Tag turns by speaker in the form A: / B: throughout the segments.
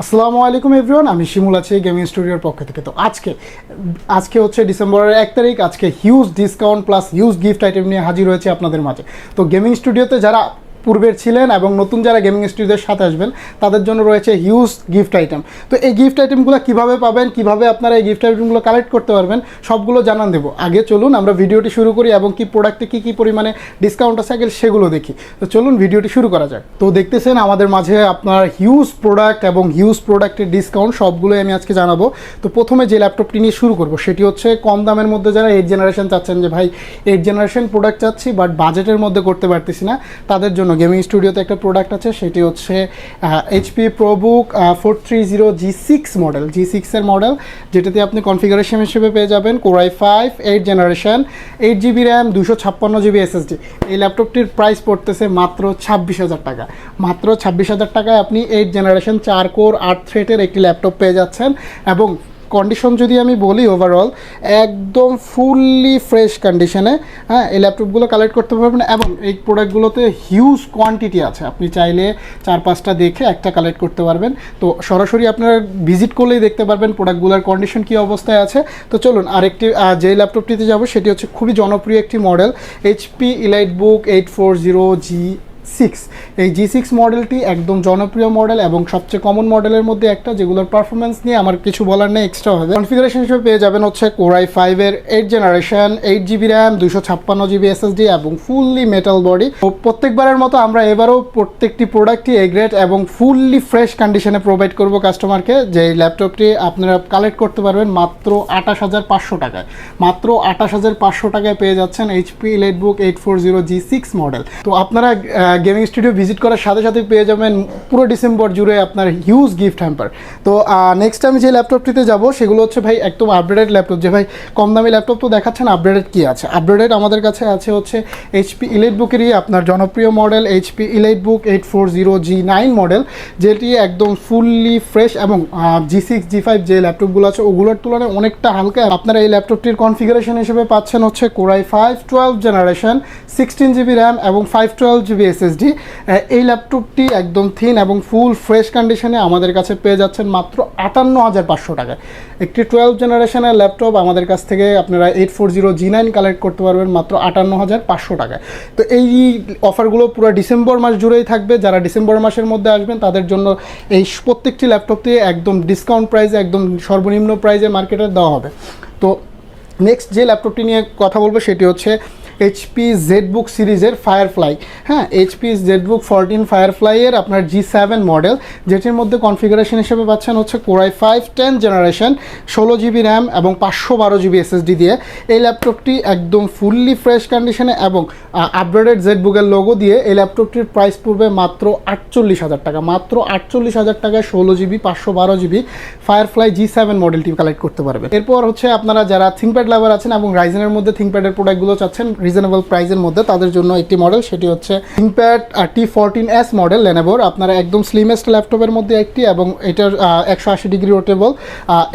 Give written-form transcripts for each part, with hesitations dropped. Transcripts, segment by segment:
A: আসসালামু আলাইকুম এভরিওয়ান, আমি শিমুল আছি গেমিং স্টুডিওর পক্ষ থেকে। তো আজকে হচ্ছে ডিসেম্বরের 1 তারিখ। আজকে huge discount plus huge gift item নিয়ে হাজির হয়েছে আপনাদের মাঝে। তো গেমিং স্টুডিওতে যারা পূর্বের ছিলেন এবং নতুন যারা গেমিং স্টুডিওর সাথে আসবেন তাদের জন্য রয়েছে হিউজ গিফট আইটেম। তো এই গিফট আইটেমগুলো কীভাবে পাবেন, কীভাবে আপনারা এই গিফট আইটেমগুলো কালেক্ট করতে পারবেন, সবগুলো জানান দেবো। আগে চলুন আমরা ভিডিওটি শুরু করি এবং কি প্রোডাক্টে কী পরিমাণে ডিসকাউন্ট আছে আগে সেগুলো দেখি। তো চলুন ভিডিওটি শুরু করা যাক। তো দেখতেছেন আমাদের মাঝে আপনার হিউজ প্রোডাক্ট এবং হিউজ প্রোডাক্টের ডিসকাউন্ট সবগুলোই আমি আজকে জানাবো। তো প্রথমে যে ল্যাপটপটি নিয়ে শুরু করবো সেটি হচ্ছে কম দামের মধ্যে যারা 8 জেনারেশন চাচ্ছেন, যে ভাই 8 জেনারেশন প্রোডাক্ট চাচ্ছি বাট বাজেটের মধ্যে করতে পারতেছি না, তাদের জন্য গেমিং স্টুডিওতে একটা প্রোডাক্ট আছে। সেটি হচ্ছে HP ProBook 430 G6 model, G6 এর মডেল, যেটাতে আপনি কনফিগারেশন হিসেবে পেয়ে যাবেন Core i5 8 generation 8GB RAM 256GB SSD। এই ল্যাপটপটির প্রাইস পড়তেছে মাত্র 26,000 টাকা। মাত্র 26,000 টাকায় আপনি 8 জেনারেশন 4 কোর 8 থ্রেডের একটি ল্যাপটপ পেয়ে যাচ্ছেন। এবং কন্ডিশন যদি আমি বলি ওভারঅল একদম ফুললি ফ্রেশ কন্ডিশনে এই ল্যাপটপগুলো কালেক্ট করতে পারবেন। এবং এই প্রোডাক্টগুলোতে হিউজ কোয়ান্টিটি আছে, আপনি চাইলে 4-5টা দেখে একটা কালেক্ট করতে পারবেন। তো সরাসরি আপনারা ভিজিট করলেই দেখতে পারবেন প্রোডাক্টগুলোর কন্ডিশন কী অবস্থায় আছে। তো চলুন আরেকটি যে ল্যাপটপটিতে যাব সেটি হচ্ছে খুবই জনপ্রিয় একটি মডেল, HP EliteBook 840G6। এই G6 মডেলটি একদম জনপ্রিয় মডেল এবং সবচেয়ে কমন মডেলের মধ্যে একটা, যেগুলোর পারফরমেন্স নিয়ে আমার কিছু বলার নেই এক্সট্রা হবে। কনফিগারেশন হিসেবে পেয়ে যাবেন হচ্ছে Core i5 এর 8 generation 8GB RAM 256GB SSD এবং ফুললি মেটাল বডি। প্রত্যেকবারের মতো আমরা এবারও প্রত্যেকটি প্রোডাক্টই এ গ্রেড এবং ফুললি ফ্রেশ কন্ডিশনে প্রোভাইড করব কাস্টমারকে। যে ল্যাপটপটি আপনারা কালেক্ট করতে পারবেন মাত্র 28,500 টাকায়। মাত্র 28,500 টাকায় পেয়ে যাচ্ছেন HP EliteBook 840G6 মডেল। তো আপনারা গেমিং স্টুডিও ভিজিট করার সাথে সাথে পেয়ে যাবেন পুরো ডিসেম্বর জুড়ে আপনার হিউজ গিফট হ্যাম্পার। তো নেক্সট আমি যে ল্যাপটপটিতে যাব সেগুলো হচ্ছে ভাই একদম আপগ্রেডেড ল্যাপটপ। যে ভাই কম দামি ল্যাপটপ তো দেখাচ্ছেন, আপগ্রেডেড কী আছে? আপগ্রেডেড আমাদের কাছে আছে হচ্ছে HP EliteBook'েরই আপনার জনপ্রিয় model HP EliteBook 840G9 model, যেটি একদম ফুললি ফ্রেশ এবং G6 G5 যে ল্যাপটপগুলো আছে ওগুলোর তুলনায় অনেকটা হালকা। আপনারা এই ল্যাপটপটির কনফিগারেশন হিসেবে পাচ্ছেন হচ্ছে Core i5 12 generation 16GB RAM এবং 512GB SSD। এই ল্যাপটপটি একদম থিন এবং ফুল ফ্রেশ কন্ডিশনে আমাদের কাছে পেয়ে যাচ্ছেন মাত্র 58,500 টাকায়। একটি 12 জেনারেশনের ল্যাপটপ আমাদের কাছ থেকে আপনারা 840G9 কালেক্ট করতে পারবেন মাত্র 58,500 টাকায়। তো এই অফারগুলো পুরো ডিসেম্বর মাস জুড়েই থাকবে। যারা ডিসেম্বর মাসের মধ্যে আসবেন তাদের জন্য এই প্রত্যেকটি ল্যাপটপটি একদম ডিসকাউন্ট প্রাইসে, একদম সর্বনিম্ন প্রাইসে মার্কেটে দেওয়া হবে। তো নেক্সট যে ল্যাপটপটি নিয়ে কথা বলবো সেটি হচ্ছে HP ZBook সিরিজের Firefly। HP ZBook 14 Firefly এর আপনার G7 মডেল, যেটির মধ্যে কনফিগারেশন হিসেবে পাচ্ছেন হচ্ছে Core i5 10 generation 16GB RAM এবং 512GB SSD দিয়ে। এই ল্যাপটপটি একদম ফুললি ফ্রেশ কন্ডিশনে এবং আপগ্রেডেড ZBook-এর লোগো দিয়ে এই ল্যাপটপটির প্রাইস পড়বে মাত্র 48,000 টাকা। মাত্র 48,000 টাকায় 16GB 512GB Firefly G7 মডেলটি কালেক্ট করতে পারবেন। এরপর হচ্ছে আপনারা যারা থিংকপ্যাড লাভার আছেন এবং রাইজেনের মধ্যে থিংকপ্যাডের প্রোডাক্টগুলো চাচ্ছেন রিজনেবল প্রাইসের মধ্যে, তাদের জন্য একটি মডেল, সেটি হচ্ছে ThinkPad T14S মডেল লেনোভোর। আপনারা একদম স্লিমেস্ট ল্যাপটপের মধ্যে একটি এবং এটার 180 ডিগ্রি রোটেবল।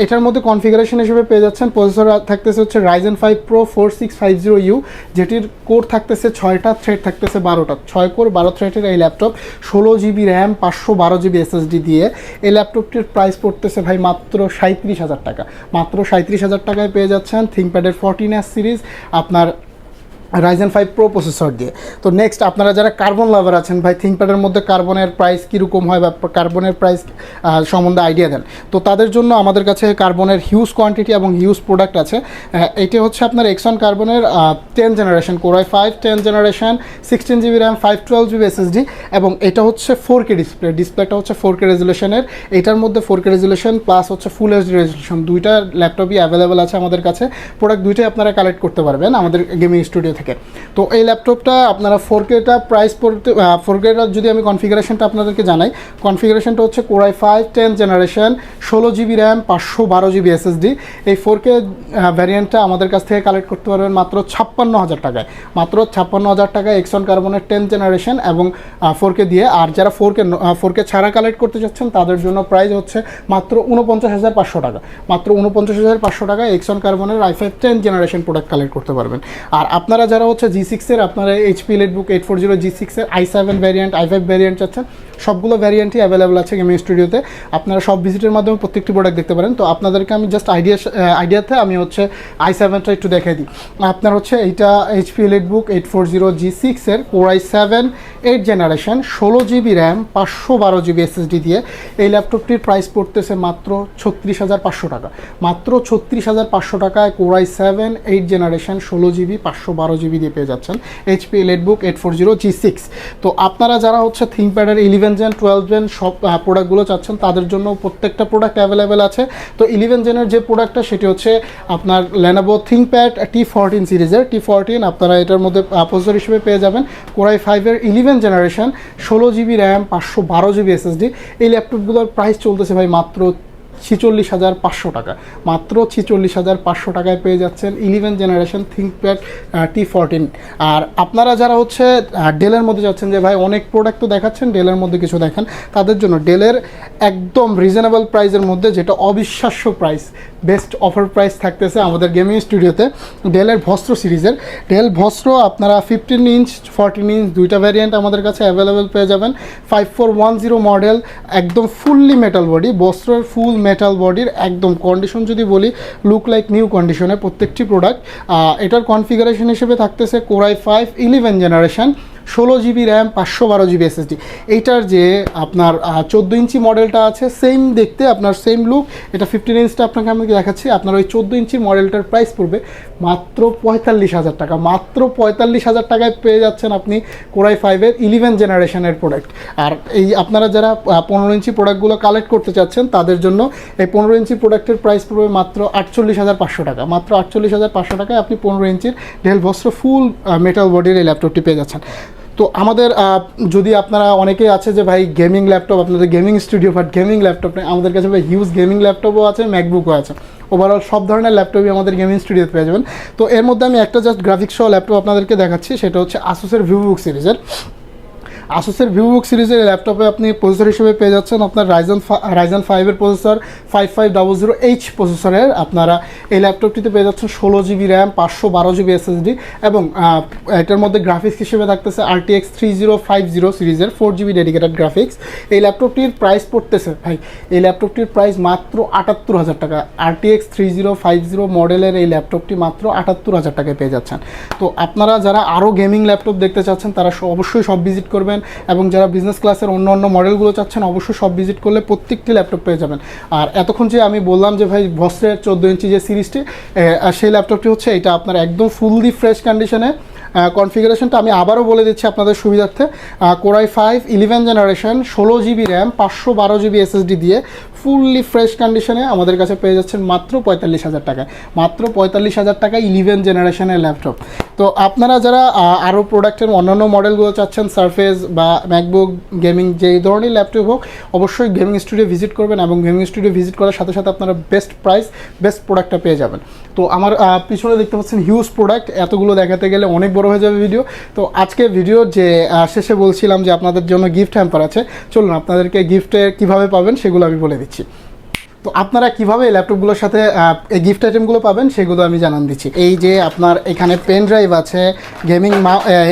A: এটার মধ্যে কনফিগারেশন হিসেবে পেয়ে যাচ্ছেন প্রসেসর থাকতেছে হচ্ছে Ryzen 5 Pro 4650U, যেটির কোর থাকতেছে 6টা, থ্রেড থাকতেছে 12টা, 6 কোর 12 থ্রেডের এই laptop 16GB RAM 512GB SSD দিয়ে। এই ল্যাপটপটির প্রাইস পড়তেছে ভাই মাত্র 37,000 টাকা। মাত্র 37,000 টাকায় পেয়ে যাচ্ছেন থিংকপ্যাডের 14S সিরিজ আপনার Ryzen 5 Pro প্রসেসর দিয়ে। তো নেক্সট আপনারা যারা কার্বন লাভার আছেন, ভাই থিংকপ্যাডের মধ্যে কার্বনের প্রাইস কীরকম হয় বা কার্বনের প্রাইস সম্বন্ধে আইডিয়া দেন, তো তাদের জন্য আমাদের কাছে কার্বনের হিউজ কোয়ান্টিটি এবং হিউজ প্রোডাক্ট আছে। এটি হচ্ছে আপনার Exxon কার্বনের 10 generation Core i5 10 generation 16GB RAM 512GB SSD এবং এটা হচ্ছে 4K ডিসপ্লেটা হচ্ছে 4K রেজুলেশনের। এটার মধ্যে 4K রেজুলেশন প্লাস হচ্ছে ফুল HD রেজুলেশন, দুইটা ল্যাপটপই অ্যাভেলেবেল আছে আমাদের কাছে। প্রোডাক্ট দুইটাই আপনারা কালেক্ট করতে পারবেন আমাদের গেমিং স্টুডিও থেকে। তো এই ল্যাপটপটা আপনারা 4Kটা প্রাইস পড়তে 4Kটা যদি আমি কনফিগারেশনটা আপনাদেরকে জানাই, কনফিগারেশনটা হচ্ছে Core i5 10 generation 16GB RAM 512GB SSD। এই 4K ভ্যারিয়েন্টটা আমাদের কাছ থেকে কালেক্ট করতে পারবেন মাত্র 56,000 টাকায়। মাত্র 56,000 টাকায় Exxon কার্বনের 10 জেনারেশন এবং 4K দিয়ে। আর যারা 4K ছাড়া কালেক্ট করতে চাচ্ছেন তাদের জন্য প্রাইস হচ্ছে মাত্র 49,500 টাকা। মাত্র 49,500 টাকায় Exxon কার্বনের i5 10 জেনারেশন প্রোডাক্ট কালেক্ট করতে পারবেন। আর আপনারা যারা হচ্ছে G6-এর আপনারা HP EliteBook 840 G6-এর i7 variant i5 variant চাচ্ছেন, সবগুলো ভ্যারিয়েন্টই অ্যাভেলেবেল আছে গেমিং স্টুডিওতে। আপনারা সব ভিজিটের মাধ্যমে প্রত্যেকটি প্রোডাক্ট দেখতে পারেন। তো আপনাদেরকে আমি জাস্ট আইডিয়াতে আমি হচ্ছে i7টা একটু দেখাই দিই। আপনার হচ্ছে এইটা HP EliteBook 840 G6-এর Core i7 8 generation 16GB RAM 512GB SSD দিয়ে এই ল্যাপটপটির প্রাইস পড়তেছে মাত্র 36,500 টাকা। মাত্র 36,500 টাকায় Core i7 8 generation 16GB 512GB দিয়ে পেয়ে যাচ্ছেন এইচপি এলিটবুক 840 G6। তো আপনারা যারা হচ্ছে থিংকপ্যাডের 11 জেন 12 জেন সব প্রোডাক্টগুলো চাচ্ছেন তাদের জন্য প্রত্যেকটা প্রোডাক্ট অ্যাভেলেবেল আছে। তো 11 জেনের যে প্রোডাক্টটা সেটি হচ্ছে আপনার Lenovo ThinkPad T14 সিরিজের T14, আপনারা এটার মধ্যে প্রসেসর হিসেবে পেয়ে যাবেন Core i5-এর 11 generation 16GB RAM 512GB SSD। এই ল্যাপটপগুলোর প্রাইস চলতেছে ভাই মাত্র 46,500 টাকা। মাত্র 46,500 টাকায় পেয়ে যাচ্ছেন 11 জেনারেশন থিংকপ্যাড T14। আর আপনারা যারা হচ্ছে ডেলের মধ্যে যাচ্ছেন যে ভাই অনেক প্রোডাক্ট তো দেখাচ্ছেন, ডেলের মধ্যে কিছু দেখান, তাদের জন্য ডেলের একদম রিজনেবল প্রাইসের মধ্যে যেটা অবিশ্বাস্য প্রাইস, বেস্ট অফার প্রাইস থাকতেছে আমাদের গেমিং স্টুডিওতে ডেলের ভস্ত্র সিরিজের। ডেল ভস্ত্র আপনারা 15 ইঞ্চ 14 ইঞ্চ দুইটা ভ্যারিয়েন্ট আমাদের কাছে অ্যাভেলেবেল পেয়ে যাবেন। 5410 মডেল, একদম ফুললি মেটাল বডি, বস্ত্রের ফুল মেটাল বডির একদম কন্ডিশন যদি বলি লুক লাইক নিউ কন্ডিশনে প্রত্যেকটি প্রোডাক্ট। এটার কনফিগারেশন হিসেবে থাকতেছে Core i5 11 generation 16GB RAM 512GB SSD। এইটার যে আপনার 14 ইঞ্চি মডেলটা আছে সেম দেখতে, আপনার সেম লুক, এটা 15 ইঞ্চটা আপনাকে আমি দেখাচ্ছি। আপনার ওই 14 ইঞ্চি মডেলটার প্রাইস পড়বে মাত্র 45,000 টাকা। মাত্র 45,000 টাকায় পেয়ে যাচ্ছেন আপনি Core i5-এর 11 জেনারেশনের প্রোডাক্ট। আর এই আপনারা যারা 15 ইঞ্চি প্রোডাক্টগুলো কালেক্ট করতে চাচ্ছেন তাদের জন্য এই 15 ইঞ্চি প্রোডাক্টের প্রাইস পড়বে মাত্র 48,500 টাকা। মাত্র 48,500 টাকায় আপনি 15 ইঞ্চির ডেল ভস্ত্র ফুল মেটাল বডির এই ল্যাপটপটি পেয়ে যাচ্ছেন। তো আমাদের যদি আপনারা অনেকেই আছে যে ভাই গেমিং ল্যাপটপ, আপনাদের gaming studio but gaming laptop নেই, আমাদের কাছে ভাই হিউজ গেমিং ল্যাপটপও আছে, ম্যাকবুকও আছে, ওভারঅল সব ধরনের ল্যাপটপই আমাদের গেমিং স্টুডিওতে পেয়ে যাবেন। তো এর মধ্যে আমি একটা জাস্ট গ্রাফিক্স সহ ল্যাপটপ আপনাদেরকে দেখাচ্ছি, সেটা হচ্ছে আসুসের ভিভোবুক সিরিজের। আসুসের ভিভোবুক সিরিজের ল্যাপটপে আপনি প্রসেসর হিসেবে পেয়ে যাচ্ছেন আপনার রাইজেন 5-এর প্রসেসর 5500H প্রসেসরের। আপনারা এই ল্যাপটপটিতে পেয়ে যাচ্ছেন 16GB র্যাম 512GB SSD এবং এটার মধ্যে গ্রাফিক্স হিসেবে থাকতেছে RTX 3050 সিরিজের 4GB ডেডিকেটেড গ্রাফিক্স। এই ল্যাপটপটির প্রাইস পড়তেছে ভাই, এই ল্যাপটপটির প্রাইস মাত্র 78,000 টাকা। RTX 3050 মডেলের এই ল্যাপটপটি মাত্র 78,000 টাকায় পেয়ে যাচ্ছেন। তো আপনারা যারা আরও গেমিং ল্যাপটপ দেখতে চাচ্ছেন তারা অবশ্যই সব ভিজিট করবেন, এবং যারা বিজনেস ক্লাসের অন্য অন্য মডেলগুলো চাচ্ছেন অবশ্যই সব ভিজিট করলে প্রত্যেকটি ল্যাপটপ পেয়ে যাবেন। আর এতক্ষণ যে আমি বললাম যে ভাই ভস্ত্রের 14 ইঞ্চি যে সিরিজটি, সেই ল্যাপটপটি হচ্ছে এটা আপনার একদম ফুললি ফ্রেশ কন্ডিশনে। কনফিগারেশনটা আমি আবারও বলে দিচ্ছি আপনাদের সুবিধার্থে। Core i5 11 generation 16GB RAM 512GB SSD দিয়ে ফুললি ফ্রেশ কন্ডিশনে আমাদের কাছে পেয়ে যাচ্ছেন মাত্র 45,000 টাকায়। মাত্র 45,000 টাকায় 11 জেনারেশনের ল্যাপটপ। তো আপনারা যারা আরও প্রোডাক্টের অন্যান্য মডেলগুলো চাচ্ছেন, সারফেস বা ম্যাকবুক গেমিং যেই ধরনের ল্যাপটপ হোক, অবশ্যই গেমিং স্টুডিও ভিজিট করবেন, এবং গেমিং স্টুডিও ভিজিট করার সাথে সাথে আপনারা বেস্ট প্রাইস বেস্ট প্রোডাক্টটা পেয়ে যাবেন। তো আমার পিছনে দেখতে পাচ্ছেন হিউজ প্রোডাক্ট, এতগুলো দেখাতে গেলে অনেক বড় হয়ে যাবে ভিডিও। তো আজকে ভিডিও যে শেষে বলছিলাম যে আপনাদের জন্য গিফট হ্যাম্পার আছে, চলুন আপনাদেরকে গিফটে কীভাবে পাবেন সেগুলো আমি বলে দিচ্ছি। তো আপনারা কীভাবে এই ল্যাপটপগুলোর সাথে এই গিফট আইটেমগুলো পাবেন সেগুলো আমি জানান দিচ্ছি। এই যে আপনার এখানে পেন ড্রাইভ আছে, গেমিং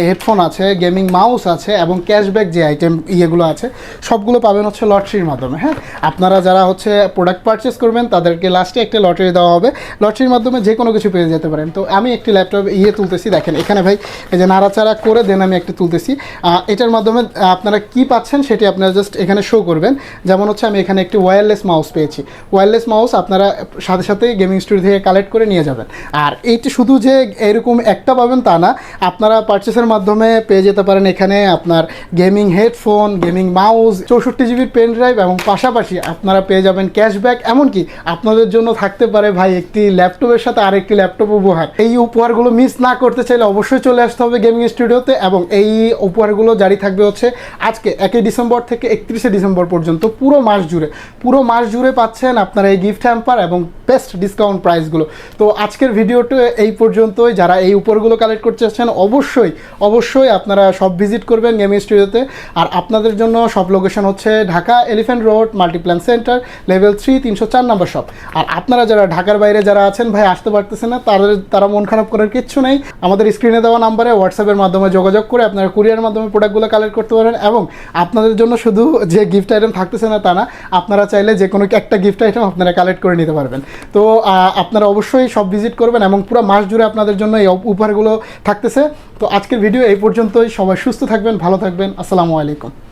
A: হেডফোন আছে, গেমিং মাউস আছে, এবং ক্যাশব্যাক যে আইটেম ইয়েগুলো আছে সবগুলো পাবেন হচ্ছে লটারির মাধ্যমে। হ্যাঁ, আপনারা যারা হচ্ছে প্রোডাক্ট পারচেস করবেন তাদেরকে লাস্টে একটা লটারি দেওয়া হবে, লটারির মাধ্যমে যে কোনো কিছু পেয়ে যেতে পারেন। তো আমি একটি ল্যাপটপ তুলতেছি, দেখেন এখানে ভাই এই যে নাড়াচাড়া করে দেন আমি একটি তুলতেছি। এটার মাধ্যমে আপনারা কি পাচ্ছেন সেটি আপনারা জাস্ট এখানে শো করবেন। যেমন হচ্ছে আমি এখানে একটি ওয়্যারলেস মাউস পেয়েছি। ওয়্যারলেস মাউস আপনারা সাথে সাথে গেমিং স্টুডিও থেকে কালেক্ট করে নিয়ে যাবেন। আর এইটি শুধু যে এরকম একটা পাবেন তা না, আপনারা পারচেসের মাধ্যমে পেয়ে যেতে পারেন এখানে আপনার gaming headphone, gaming mouse, 64GB pen drive, এবং পাশাপাশি আপনারা পেয়ে যাবেন ক্যাশব্যাক। এমনকি আপনাদের জন্য থাকতে পারে ভাই একটি ল্যাপটপের সাথে আরেকটি ল্যাপটপ উপহার। এই উপহারগুলো মিস না করতে চাইলে অবশ্যই চলে আসতে হবে গেমিং স্টুডিওতে, এবং এই উপহারগুলো জারি থাকবে হচ্ছে আজকে 1 ডিসেম্বর থেকে 31 ডিসেম্বর পর্যন্ত পুরো মাস জুড়ে পাচ্ছেন চাচ্ছেন আপনারা এই গিফট হ্যাম্পার এবং বেস্ট ডিসকাউন্ট প্রাইসগুলো। তো আজকের ভিডিওটা এই পর্যন্তই। যারা এই উপরগুলো কালেক্ট করতে চাচ্ছেন অবশ্যই আপনারা সব ভিজিট করবেন গেমিং স্টুডিওতে। আর আপনাদের জন্য সব লোকেশন হচ্ছে Dhaka elephant road Multiplan centre level 3 304 নম্বর শপ। আর আপনারা যারা ঢাকার বাইরে যারা আছেন ভাই আসতে পারতেছেন না, তারা মন খারাপ করার কিচ্ছু নেই। আমাদের স্ক্রিনে দেওয়া নাম্বারে হোয়াটসঅ্যাপের মাধ্যমে যোগাযোগ করে আপনারা কুরিয়ারের মাধ্যমে প্রোডাক্টগুলো কালেক্ট করতে পারেন। এবং আপনাদের জন্য শুধু যে গিফট আইটেম থাকতেছে না তা না, আপনারা চাইলে যে কোনো একটা গিফট আইটেম আপনারা কালেক্ট করে নিতে পারবেন। তো আপনারা অবশ্যই সব ভিজিট করবেন এবং পুরো মাস জুড়ে আপনাদের জন্য এই উপহারগুলো থাকতেছে। তো আজকের ভিডিও এই পর্যন্তই। সবাই সুস্থ থাকবেন, ভালো থাকবেন। আসসালামু আলাইকুম।